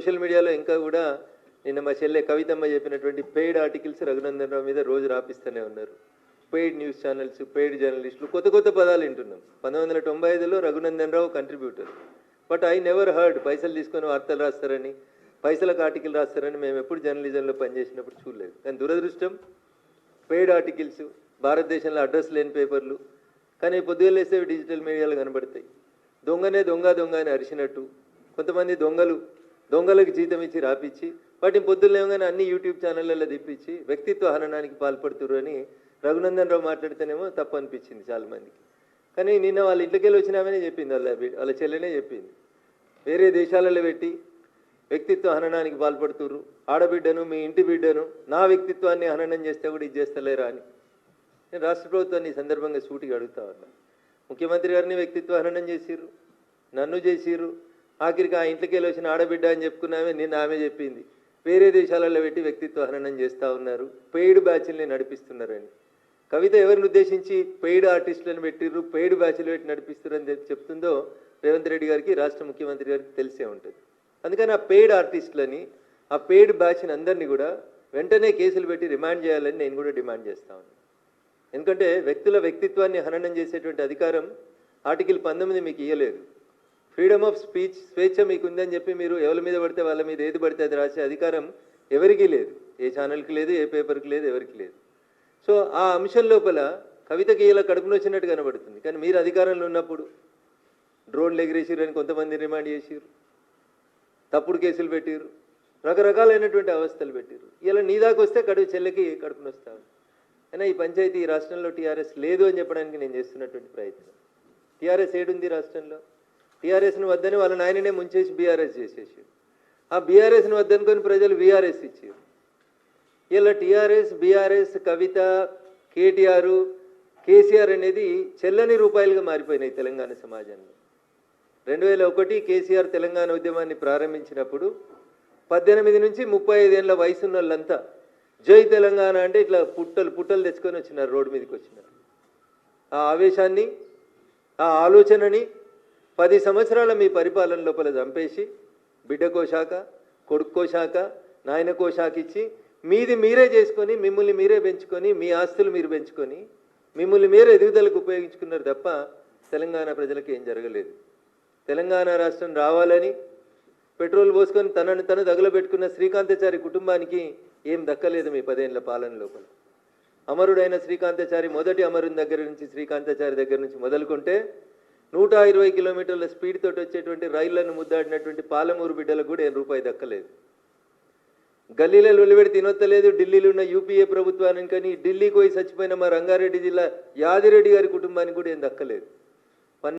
Social మీడియాలో ఇంకా కూడా నిన్న మా చెల్లె కవితమ్మ చెప్పినటువంటి పెయిడ్ ఆర్టికల్స్ రఘునందన్ రావు మీద రోజు రాపిస్తూనే ఉన్నారు. పెయిడ్ న్యూస్ ఛానల్స్, పెయిడ్ జర్నలిస్టులు, కొత్త కొత్త పదాలు వింటున్నాం. 1995లో Raghunandan Rao contributor, but I never heard పైసలు తీసుకొని వార్తలు రాస్తారని, పైసలకు ఆర్టికల్ రాస్తారని మేము ఎప్పుడు జర్నలిజంలో పనిచేసినప్పుడు చూడలేదు. కానీ దురదృష్టం పెయిడ్ ఆర్టికల్స్, భారతదేశంలో అడ్రస్ లేని పేపర్లు, కానీ పొద్దుగా లేస్తే డిజిటల్ మీడియాలో కనబడతాయి. దొంగనే దొంగ దొంగ అని అరిచినట్టు కొంతమంది దొంగలకు జీతం ఇచ్చి రాపిచ్చి వాటిని పొద్దులేమగానే అన్ని యూట్యూబ్ ఛానళ్ళల్లో తిప్పించి వ్యక్తిత్వ హననానికి పాల్పడుతురు అని రఘునందన్ రావు మాట్లాడితేనేమో తప్పు అనిపించింది చాలామందికి. కానీ నిన్న వాళ్ళ ఇంట్లోకి వెళ్ళి వచ్చినామనే చెప్పింది, వాళ్ళ చెల్లెనే చెప్పింది. వేరే దేశాలలో పెట్టి వ్యక్తిత్వ హననానికి పాల్పడుతురు, ఆడబిడ్డను, మీ ఇంటి బిడ్డను, నా వ్యక్తిత్వాన్ని హననం చేస్తే కూడా ఇది చేస్తలేరా అని నేను రాష్ట్ర ప్రభుత్వాన్ని ఈ సందర్భంగా సూటిగా అడుగుతా ఉన్నా. ముఖ్యమంత్రి గారిని వ్యక్తిత్వ హననం చేసిర్రు, నన్ను చేసిర్రు, ఆఖరికి ఆ ఇంట్లోకి వెళ్ళి వచ్చిన ఆడబిడ్డ అని చెప్పుకున్నామే, నిన్న ఆమె చెప్పింది వేరే దేశాలలో పెట్టి వ్యక్తిత్వ హననం చేస్తూ ఉన్నారు, పెయిడ్ బ్యాచ్ల్ని నడిపిస్తున్నారని. కవిత ఎవరిని ఉద్దేశించి పెయిడ్ ఆర్టిస్టులను పెట్టిర్రు, పెయిడ్ బ్యాచ్లు పెట్టి నడిపిస్తున్నారని చెప్తుందో రేవంత్ రెడ్డి గారికి, రాష్ట్ర ముఖ్యమంత్రి గారికి తెలిసే ఉంటుంది. అందుకని ఆ పెయిడ్ ఆర్టిస్టులని, ఆ పెయిడ్ బ్యాచ్ని అందరినీ కూడా వెంటనే కేసులు పెట్టి రిమాండ్ చేయాలని నేను కూడా డిమాండ్ చేస్తా ఉన్నాను. ఎందుకంటే వ్యక్తుల వ్యక్తిత్వాన్ని హననం చేసేటువంటి అధికారం ఆర్టికల్ 19 మీకు ఇవ్వలేదు. ఫ్రీడమ్ ఆఫ్ స్పీచ్, స్వేచ్ఛ మీకు ఉందని చెప్పి మీరు ఎవరి మీద పడితే వాళ్ళ మీద ఏది పడితే అది రాసే అధికారం ఎవరికీ లేదు. ఏ ఛానల్కి లేదు, ఏ పేపర్కి లేదు, ఎవరికి లేదు. సో ఆ అంశం లోపల కవితకి ఇలా కడుపులో వచ్చినట్టు కనబడుతుంది. కానీ మీరు అధికారంలో ఉన్నప్పుడు డ్రోన్లు ఎగిరేసిరని కొంతమంది రిమాండ్ చేసిరు, తప్పుడు కేసులు పెట్టిరు, రకరకాలైనటువంటి అవస్థలు పెట్టిరు. ఇలా నీ దాకా వస్తే చెల్లెకి కడుపున వస్తాను. అయినా ఈ పంచాయతీ ఈ రాష్ట్రంలో టీఆర్ఎస్ లేదు అని చెప్పడానికి నేను చేస్తున్నటువంటి ప్రయత్నం. టీఆర్ఎస్ ఏడుంది రాష్ట్రంలో? టీఆర్ఎస్ను వద్దని వాళ్ళ నాయననే ముంచేసి బీఆర్ఎస్ చేసేసారు. ఆ బీఆర్ఎస్ను వద్దనుకొని ప్రజలు బీఆర్ఎస్ ఇచ్చారు. ఇలా టీఆర్ఎస్, బీఆర్ఎస్, కవిత, కేటీఆర్, కేసీఆర్ అనేది చెల్లని రూపాయలుగా మారిపోయినాయి తెలంగాణ సమాజంలో. 2001 కేసీఆర్ తెలంగాణ ఉద్యమాన్ని ప్రారంభించినప్పుడు 18 నుంచి 35 ఏళ్ళ వయసున్న వాళ్ళంతా జై తెలంగాణ అంటే ఇట్లా పుట్టలు తెచ్చుకొని వచ్చినారు, రోడ్డు మీదకి వచ్చినారు. ఆ ఆవేశాన్ని, ఆ ఆలోచనని 10 సంవత్సరాల మీ పరిపాలన లోపల చంపేసి బిడ్డకో శాఖ, కొడుక్కో శాఖ, నాయనకో శాఖ ఇచ్చి మీది మీరే చేసుకొని, మిమ్మల్ని మీరే పెంచుకొని, మీ ఆస్తులు మీరు పెంచుకొని, మిమ్మల్ని మీరే ఎదుగుదలకు ఉపయోగించుకున్నారు తప్ప తెలంగాణ ప్రజలకు ఏం జరగలేదు. తెలంగాణ రాష్ట్రం రావాలని పెట్రోల్ పోసుకొని తనను తను తగులబెట్టుకున్న శ్రీకాంతాచారి కుటుంబానికి ఏం దక్కలేదు మీ 10 ఏళ్ల పాలన లోపల. అమరుడైన శ్రీకాంతాచారి, మొదటి అమరుని దగ్గర నుంచి, శ్రీకాంతాచారి దగ్గర నుంచి మొదలుకుంటే 120 కిలోమీటర్ల స్పీడ్ తోటి వచ్చేటువంటి రైళ్లను ముద్దాడినటువంటి పాలమూరు బిడ్డలకు కూడా ఏం రూపాయి దక్కలేదు. గల్లీలలో వెలువడి తినొత్తలేదు. ఢిల్లీలో ఉన్న యూపీఏ ప్రభుత్వానికి కానీ ఢిల్లీకి పోయి చచ్చిపోయిన మా రంగారెడ్డి జిల్లా యాదిరెడ్డి గారి కుటుంబానికి కూడా ఏం దక్కలేదు.